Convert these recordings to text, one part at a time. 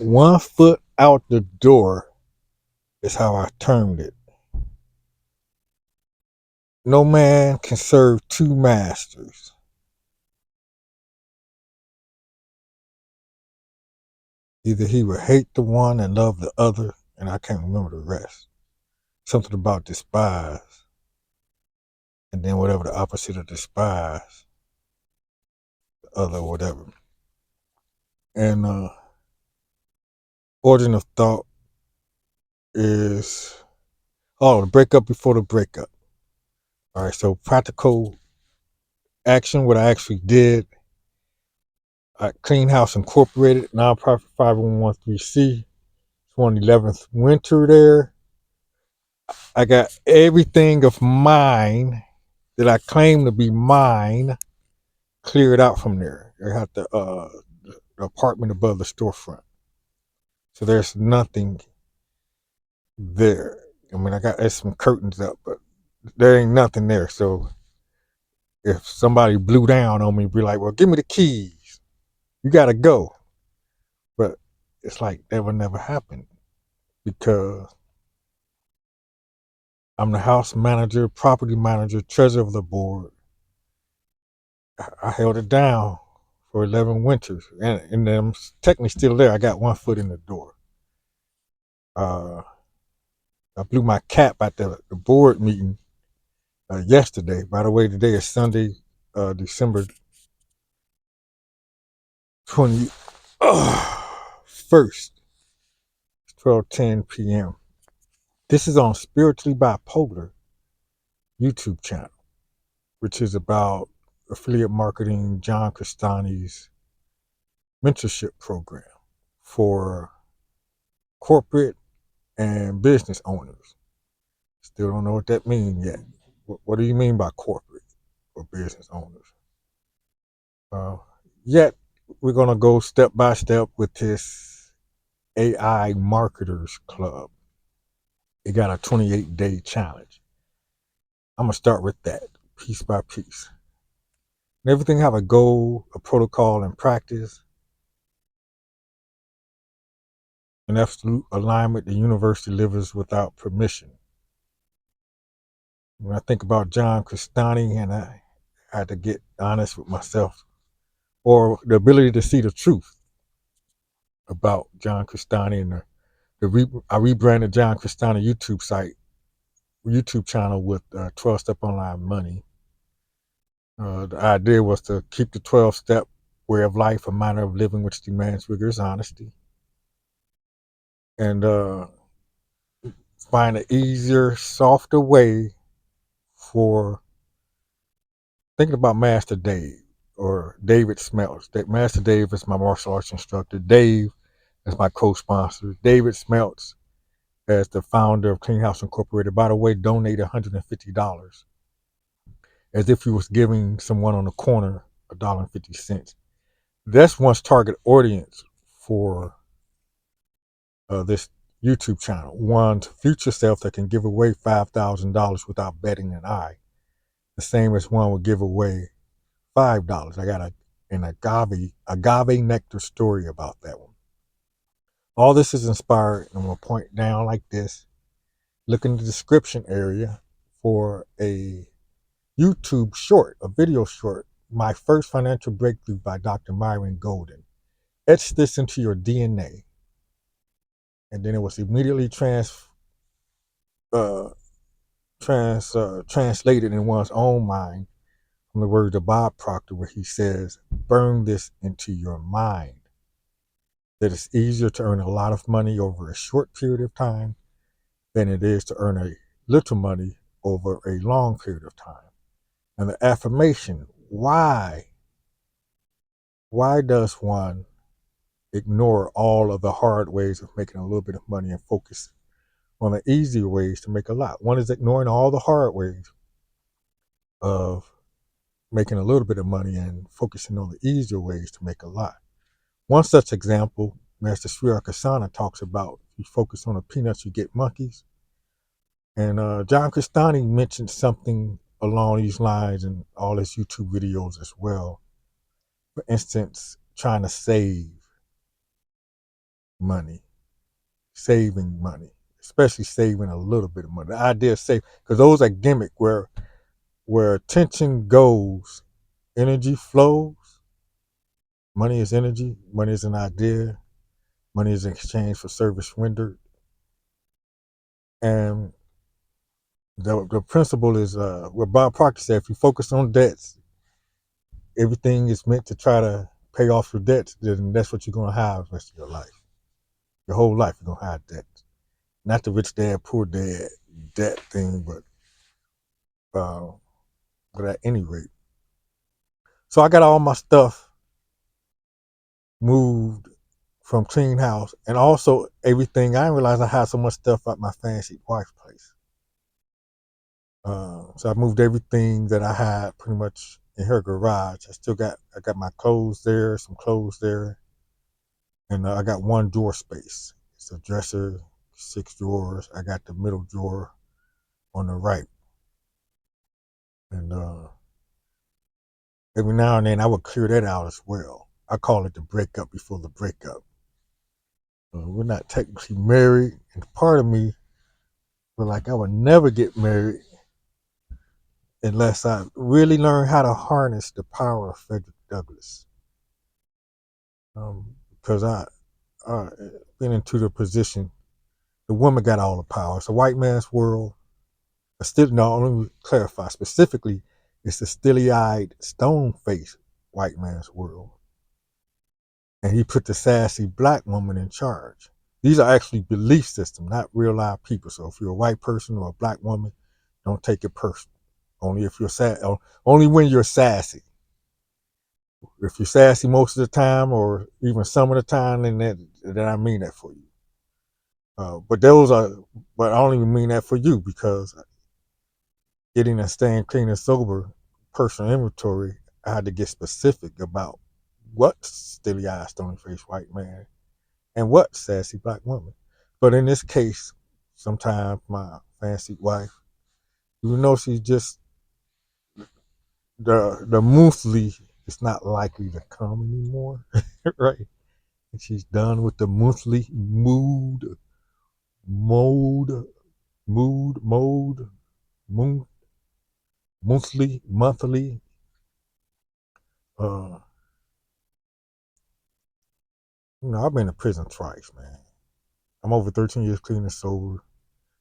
1 foot out the door is how I termed it. No man can serve two masters. Either he would hate the one and love the other, and I can't remember the rest. Something about despise, and then whatever the opposite of despise, the other, whatever. And origin of thought is, the breakup before the breakup. All right, so practical action, what I actually did, Clean House Incorporated, nonprofit 501c. It's on the 11th winter there. I got everything of mine that I claim to be mine cleared out from there. I had the apartment above the storefront. So there's nothing there. I mean, there's some curtains up, but there ain't nothing there. So if somebody blew down on me, be like, well, give me the keys. You got to go. But it's like that would never happen because I'm the house manager, property manager, treasurer of the board. I held it down for 11 winters, and I'm technically still there. I got 1 foot in the door. I blew my cap at the board meeting yesterday. By the way, today is Sunday, December 21st, 12:10 p.m. This is on Spiritually Bipolar YouTube channel, which is about affiliate marketing, John Crestani's mentorship program for corporate and business owners. Still don't know what that means yet. What do you mean by corporate or business owners? Uh, Yet we're gonna go step by step with this AI Marketers Club. It got a 28-day challenge. I'm gonna start with that piece by piece. And everything have a goal, a protocol, and practice. In absolute alignment, the universe delivers without permission. When I think about John Crestani, and I had to get honest with myself, or the ability to see the truth about John Crestani, and I rebranded John Crestani YouTube channel with 12 Step Online Money. The idea was to keep the 12-step way of life a manner of living which demands rigorous honesty, and find an easier, softer way for thinking about Master Dave or David Smeltz. Master Dave is my martial arts instructor. Dave is my co-sponsor. David Smeltz, as the founder of Clean House Incorporated, by the way, donated $150 as if he was giving someone on the corner $1.50. That's one's target audience for this YouTube channel. One's future self that can give away $5,000 without betting an eye. The same as one would give away $5. I got an agave nectar story about that one. All this is inspired, and I'm gonna point down like this. Look in the description area for a YouTube short, a video short, My First Financial Breakthrough by Dr. Myron Golden. Etch this into your DNA. And then it was immediately translated in one's own mind from the words of Bob Proctor, where he says, burn this into your mind. That it's easier to earn a lot of money over a short period of time than it is to earn a little money over a long period of time. And the affirmation, why does one ignore all of the hard ways of making a little bit of money and focus on the easier ways to make a lot? One is ignoring all the hard ways of making a little bit of money and focusing on the easier ways to make a lot. One such example, Master Sri Akasana talks about, you focus on the peanuts, you get monkeys. And John Crestani mentioned something along these lines in all his YouTube videos as well. For instance, trying to save. money, saving money, especially saving a little bit of money. The idea of save, because those are gimmick where attention goes, energy flows. Money is energy. Money is an idea. Money is in exchange for service rendered. And the principle is what Bob Proctor said: if you focus on debts, everything is meant to try to pay off your debts. Then that's what you're gonna have the rest of your life. Your whole life, you're gonna have debt. Not the rich dad, poor dad debt thing, uh, but at any rate. So I got all my stuff moved from clean house, and also everything. I didn't realize I had so much stuff at my fancy wife's place. So I moved everything that I had pretty much in her garage. I got my clothes there, some clothes there, and I got one drawer space. It's a dresser, 6 drawers. I got the middle drawer on the right, and every now and then I would clear that out as well. I call it the breakup before the breakup. We're not technically married, and part of me feel like I would never get married unless I really learn how to harness the power of Frederick Douglass. Because I been into the position, the woman got all the power. It's a white man's world. No, let me clarify specifically. It's the steely-eyed, stone-faced white man's world, and he put the sassy black woman in charge. These are actually belief systems, not real live people. So if you're a white person or a black woman, don't take it personal. Only if you're only when you're sassy. If you're sassy most of the time, or even some of the time, then I mean that for you. But those are, but I don't even mean that for you, because getting a staying clean and sober personal inventory, I had to get specific about what stilly eyed, stony faced white man and what sassy black woman. But in this case, sometimes my fancy wife, even though she's just the monthly is not likely to come anymore, right? And she's done with the monthly mode, mood, monthly. Uh, I've been to prison twice, man. I'm over 13 years clean and sober,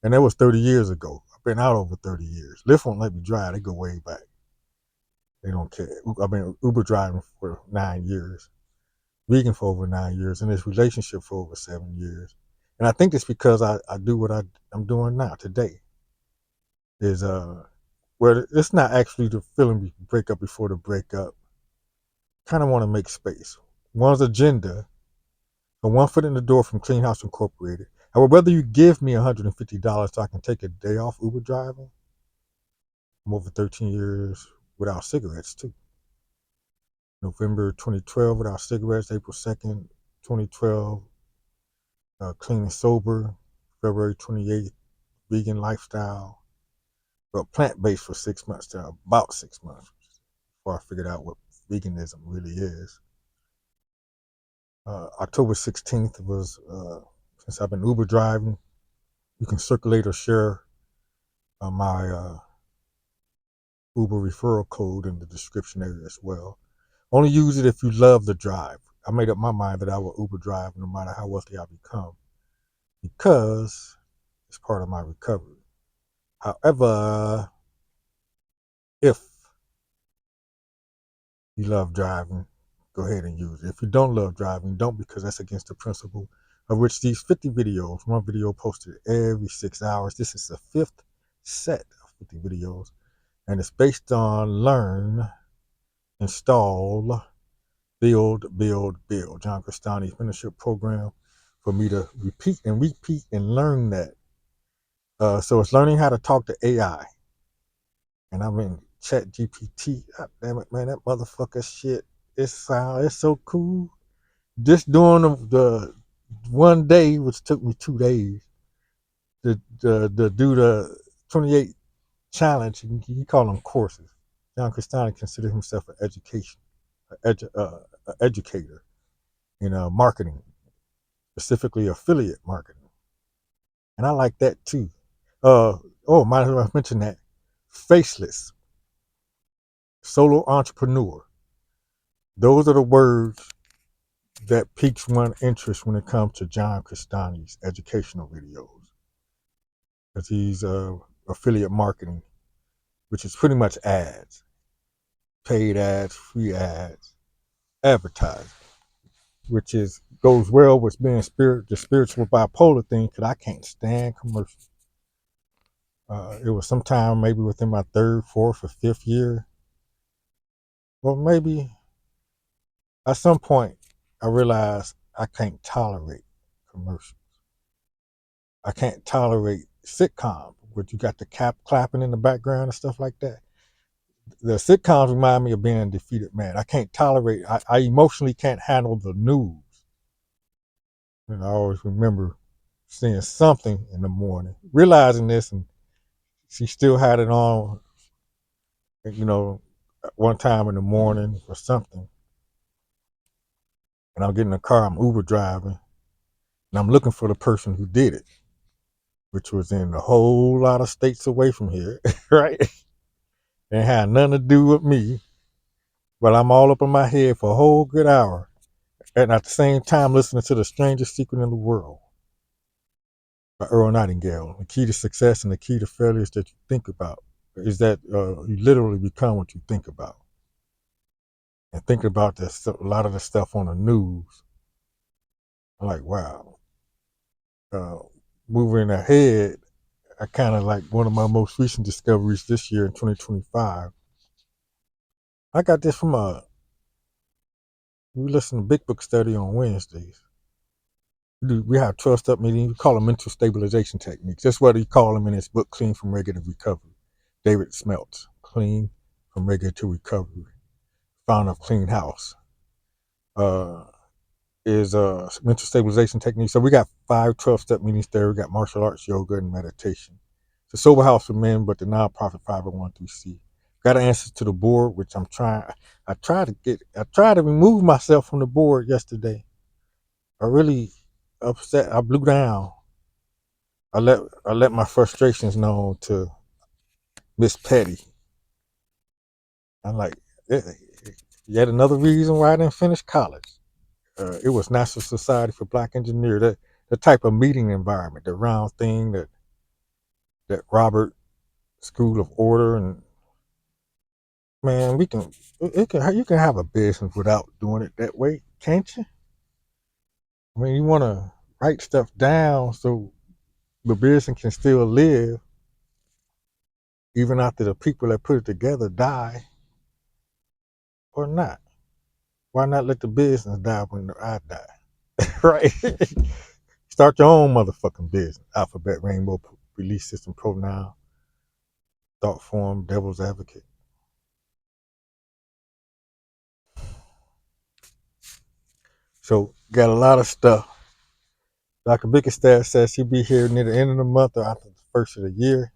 and that was 30 years ago. I've been out over 30 years. Lyft won't let me drive. They go way back. They don't care. I've been Uber driving for 9 years, vegan for over 9 years, in this relationship for over 7 years. And I think it's because I do what I'm doing now today. Is where it's not actually the feeling breakup before the breakup. Kind of want to make space. One's agenda, so 1 foot in the door from Clean House Incorporated. I would rather you give me $150 so I can take a day off Uber driving. I'm over 13 years without cigarettes too. November 2012 without cigarettes. April 2nd, 2012 clean and sober. February 28th vegan lifestyle. Well, plant-based for 6 months to about 6 months before I figured out what veganism really is. October 16th was, since I've been Uber driving, you can circulate or share my Uber referral code in the description area as well. Only use it if you love the drive. I made up my mind that I will Uber drive no matter how wealthy I become, because it's part of my recovery. However, if you love driving, go ahead and use it. If you don't love driving, don't, because that's against the principle of which these 50 videos, one video posted every 6 hours. This is the 5th set of 50 videos, and it's based on learn, install, build. John Crestani's mentorship program for me to repeat and learn that. So it's learning how to talk to AI. And I'm in Chat GPT. God damn it, man, that motherfucker shit. It's so cool. Just doing the one day, which took me 2 days, to do the 28 challenge. You call them courses. John Crestani considers himself an educator in marketing. specifically affiliate marketing. And I like that too. Might as well mention that. Faceless, solo entrepreneur. Those are the words that piques one's interest when it comes to John Crestani's educational videos. Because he's affiliate marketing, which is pretty much ads, paid ads, free ads, advertising, which is goes well with being the spiritual bipolar thing, because I can't stand commercials. It was sometime maybe within my third, fourth, or fifth year. Well, maybe at some point I realized I can't tolerate commercials. I can't tolerate sitcoms, where you got the clapping in the background and stuff like that. The sitcoms remind me of being a defeated man. I can't tolerate. I emotionally can't handle the news. And I always remember seeing something in the morning, realizing this, and she still had it on. You know, one time in the morning or something, and I'm getting in the car. I'm Uber driving, and I'm looking for the person who did it, which was in a whole lot of states away from here, right? It had nothing to do with me, but I'm all up in my head for a whole good hour, and at the same time listening to The Strangest Secret in the World by Earl Nightingale. The key to success and the key to failure is that you think about, is that you literally become what you think about. And thinking about this, a lot of the stuff on the news, I'm like, wow. Uh, Moving ahead, I kind of like one of my most recent discoveries this year in 2025. I got this from we listen to Big Book Study on Wednesdays. We have 12-step meetings. We call them mental stabilization techniques. That's what he called them in his book, Clean from Reggae to Recovery. David Smeltz, Clean from Reggae to Recovery, founder of Clean House, uh, is mental stabilization techniques. So we got 5 12-step meetings there. We got martial arts, yoga, and meditation. It's a sober house for men, but the nonprofit 501(c). Got an answer to the board, which I'm trying. I tried to remove myself from the board yesterday. I really upset. I blew down. I let my frustrations known to Miss Petty. I'm like, yet another reason why I didn't finish college. It was National Society for Black Engineers. The type of meeting environment, the round thing that Robert School of Order, and man, you can have a business without doing it that way, can't you? I mean, you want to write stuff down so the business can still live even after the people that put it together die or not. Why not let the business die when I die? Right? Start your own motherfucking business. Alphabet, Rainbow, Release System, Pronoun, Thought Form, Devil's Advocate. So got a lot of stuff. Dr. Bickerstaff says she'll be here near the end of the month or after the first of the year.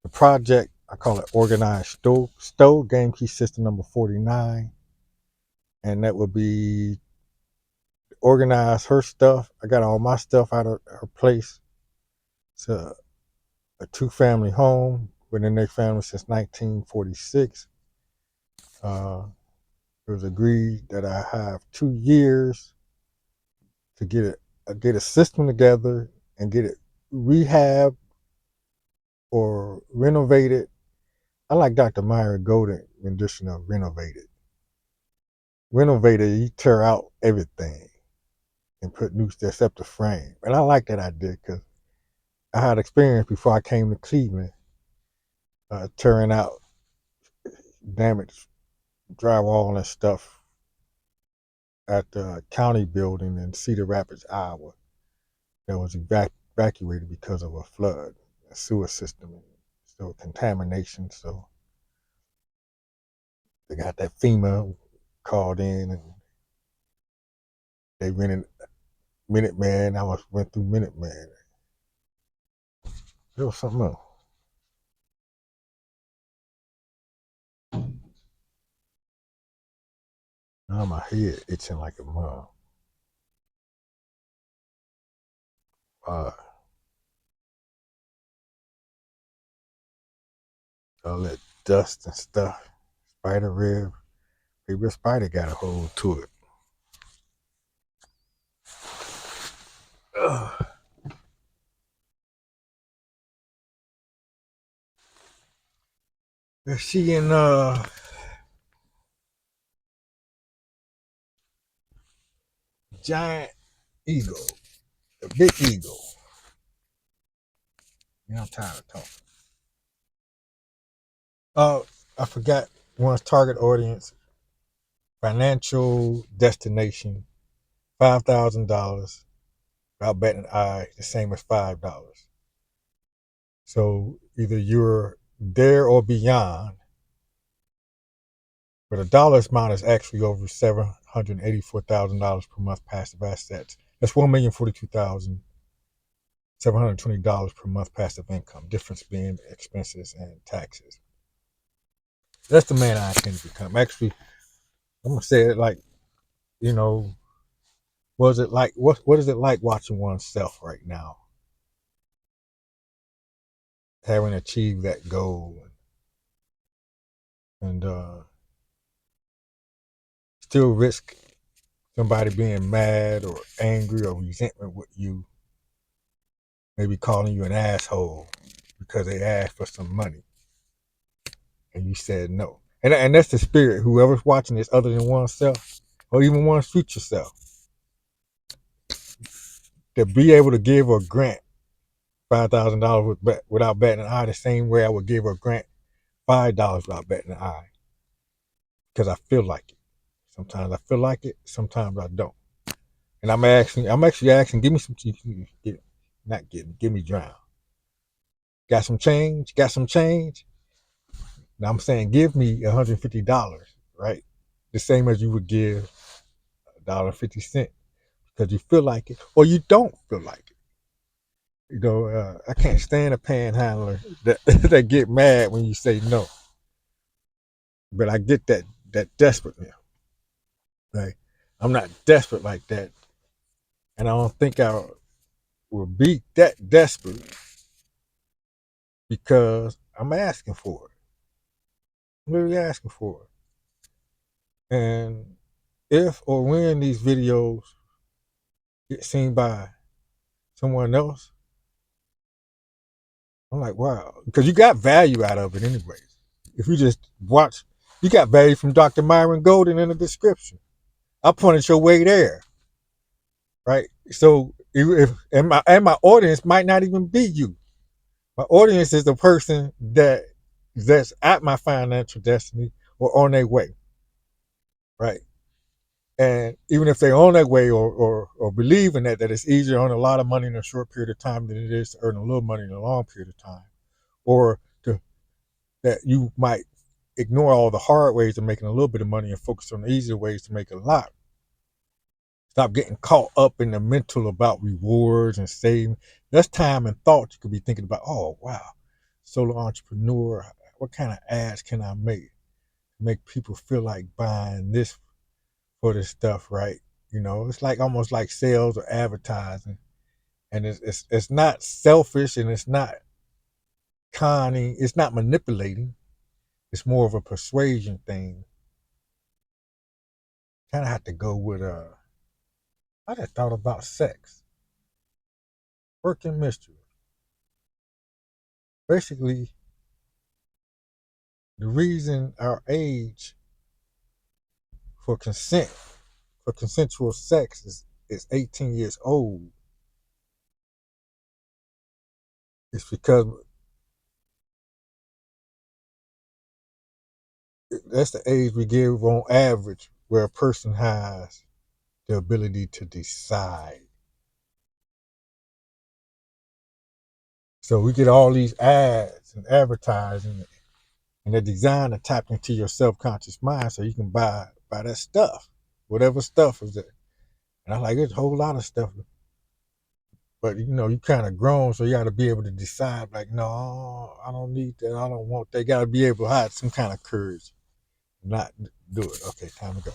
The project, I call it Organized Stow Game Key System number 49. And that would be organize her stuff. I got all my stuff out of her place. It's a 2-family home. Been in their family since 1946. It was agreed that I have 2 years to get a system together and get it rehab or renovated. I like Dr. Myron Golden rendition of renovated. Renovated, you tear out everything and put new stuff except the frame. And I like that idea because I had experience before I came to Cleveland, tearing out damaged drywall and stuff at the county building in Cedar Rapids, Iowa, that was evacuated because of a flood, a sewer system, so contamination. So they got that FEMA called in, and they rented Minuteman. Went through Minuteman. There was something else. Now my head itching like a mug. uh, all that dust and stuff. Spider rib. Maybe a spider got a hold to it. Ugh. Is she in giant eagle, a big eagle? Yeah, I'm tired of talking. I forgot one's target audience, financial destination, $5,000. Without betting an eye, the same as $5. So either you're there or beyond, but a dollar amount is actually over $784,000 per month passive assets. That's $1,042,720 per month passive income. Difference being expenses and taxes. That's the man I intend to become. Actually, I'm gonna say it like, you know, was it like what is it like watching oneself right now, having achieved that goal, and still risk somebody being mad or angry or resentment with you, maybe calling you an asshole because they asked for some money and you said no. And that's the spirit. Whoever's watching this other than oneself or even one's future self, to be able to give a grant $5,000 without batting an eye the same way I would give a grant $5 without batting an eye, because I feel like it. Sometimes I feel like it, sometimes I don't. And I'm actually asking, give me some, give me drown. Got some change? Got some change? Now I'm saying give me $150, right? The same as you would give $1.50 because you feel like it or you don't feel like it. I can't stand a panhandler that that get mad when you say no. But I get that desperate now. Right? I'm not desperate like that, and I don't think I will be that desperate because I'm asking for it. I'm really asking for it. And if or when these videos get seen by someone else, I'm like, wow, because you got value out of it anyways. If you just watch, you got value from Dr. Myron Golden in the description. I pointed your way there, right? So if and my audience might not even be you. My audience is the person that's at my financial destiny or on their way, right? And even if they're on their way or believe in that it's easier to earn a lot of money in a short period of time than it is to earn a little money in a long period of time, or to that you might ignore all the hard ways of making a little bit of money and focus on the easier ways to make a lot. Stop getting caught up in the mental about rewards and saving. That's time and thought you could be thinking about, oh, wow, solo entrepreneur, what kind of ads can I make people feel like buying this for this stuff, right? It's like almost like sales or advertising. And it's not selfish and it's not conning, it's not manipulating. It's more of a persuasion thing. Kind of have to go with I just thought about sex, working mystery. Basically, the reason our age for consent for consensual sex is 18 years old is because that's the age we give on average where a person has the ability to decide. So we get all these ads and advertising, and they're designed to tap into your subconscious mind so you can buy that stuff, whatever stuff is there. And I'm like, there's a whole lot of stuff, but you kind of grown, so you got to be able to decide. Like, no, I don't need that. I don't want. They got to be able to have some kind of courage, not do it. Okay, time to go.